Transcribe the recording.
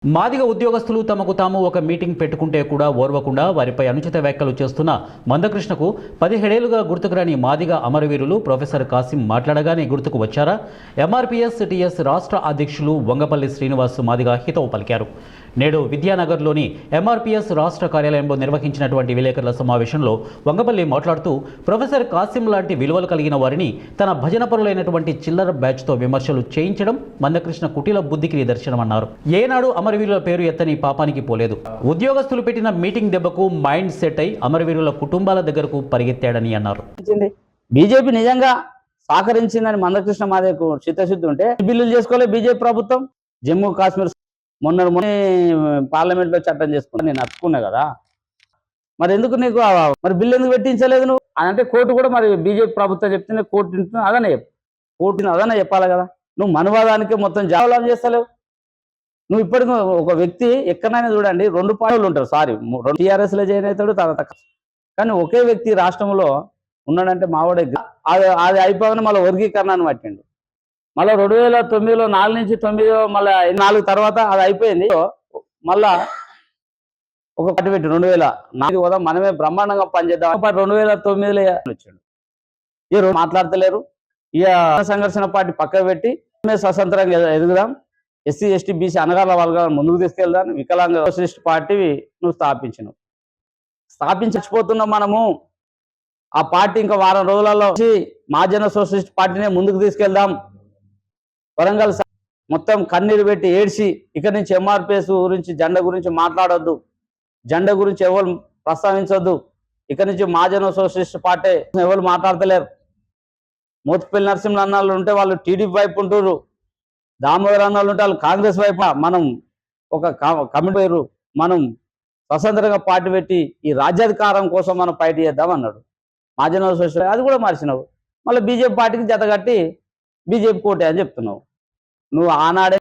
మాదిగ ఉద్యోగస్తులు తమకు తాము ఒక మీటింగ్ పెట్టుకుంటే కూడా ఓర్వకుండా వారిపై అనుచిత వ్యాఖ్యలు చేస్తున్న మందకృష్ణకు 17 ఏళ్లుగా గుర్తుకురాని మాదిగ అమరవీరులు ప్రొఫెసర్ కాసిం మాట్లాడగానే గుర్తుకు వచ్చారా? ఎంఆర్పీఎస్ టీఎస్ రాష్ట్ర అధ్యక్షులు వంగపల్లి శ్రీనివాస్ మాదిగ హితవు పలికారు. నేడు విద్యానగర్లోని ఎంఆర్పీఎస్ రాష్ట్ర కార్యాలయంలో నిర్వహించినటువంటి విలేకరుల సమావేశంలో వంగపల్లి మాట్లాడుతూ ప్రొఫెసర్ కాసిం లాంటి విలువలు కలిగిన వారిని తన భజనపరులైనటువంటి చిల్లర బ్యాచ్తో విమర్శలు చేయించడం మందకృష్ణ కుటిల బుద్ధికి నిదర్శనమన్నారు. ఏనాడు అమరవీరుల పేరు ఎత్తని పాపానికి పోలేదు. ఉద్యోగస్తులు పెట్టిన మీటింగ్ దెబ్బకు మైండ్ సెట్ అయి అమరవీరుల కుటుంబాల దగ్గరకు పరిగెత్తాడని అన్నారు. బీజేపీ నిజంగా సహకరించిందని మందకృష్ణ మాదేకు చిత్తశుద్ధి ఉంటే బిల్లులు చేసుకోలే బీజేపీ ప్రభుత్వం. జమ్మూ కాశ్మీర్ మొన్న పార్లమెంట్లో చట్టం చేసుకున్నా, నేను అతుకున్నా కదా, మరి ఎందుకు నీకు మరి బిల్లు ఎందుకు పెట్టించలేదు నువ్వు అంటే కోర్టు కూడా మరి బీజేపీ ప్రభుత్వం చెప్తే కోర్టు అదనే చెప్పాలి కదా. నువ్వు మనవాదానికి మొత్తం జవాబు చేస్తలేవు. నువ్వు ఇప్పటికి ఒక వ్యక్తి ఎక్కడైనా చూడండి 2 పార్టీలు ఉంటారు, సారీ 2 టీఆర్ఎస్లో జాయిన్ అవుతాడు, తర్వాత కానీ ఒకే వ్యక్తి రాష్ట్రంలో ఉన్నాడంటే మావాడే. అది అయిపోగానే మళ్ళీ వర్గీకరణను పట్టిండు. మళ్ళీ 2009లో 4 నుంచి 9 మళ్ళీ 4 తర్వాత అది అయిపోయింది. మళ్ళా ఒక పార్టీ పెట్టి 2004 కూడా మనమే బ్రహ్మాండంగా పనిచేద్దాం 2009లో వచ్చాడు. ఈ రోజు మాట్లాడతలేరు. ఇక సంఘర్షణ పార్టీ పక్క పెట్టి స్వతంత్రంగా ఎదుగుదాం, ఎస్సీ ఎస్టీ బీసీ అనగాల వాళ్ళగా ముందుకు తీసుకెళ్దాం, వికలాంగ సోషలిస్ట్ పార్టీ నువ్వు స్థాపించకపోతున్నాం మనము. ఆ పార్టీ ఇంకా వారం రోజులలో మహాజన సోషలిస్ట్ పార్టీనే ముందుకు తీసుకెళ్దాం. వరంగల్ మొత్తం కన్నీరు పెట్టి ఏడ్చి ఇక్కడి నుంచి ఎంఆర్పిఎస్ గురించి జెండా గురించి మాట్లాడొద్దు, జెండా గురించి ఎవరు ప్రస్తావించొద్దు, ఇక్కడి నుంచి మహాజన సోషలిస్ట్ పార్టీ ఎవరు మాట్లాడతలేరు. మోత్పల్లి నరసింహ అన్నాళ్ళు ఉంటే వాళ్ళు టీడీపీ వైపు ఉంటున్నారు, దామోదర్ అన్నాళ్ళు ఉంటే వాళ్ళు కాంగ్రెస్ వైపు. మనం ఒక కమిటీ మనం స్వతంత్రంగా పార్టీ పెట్టి ఈ రాజ్యాధికారం కోసం మనం ఫైట్ చేద్దాం అన్నాడు. మహాజన సోషలిస్ట్ అది కూడా మార్చినావు. మళ్ళీ బీజేపీ పార్టీకి జతగట్టి బీజేపీ కోటే అని చెప్తున్నావు. నువ్వు ఆనాడే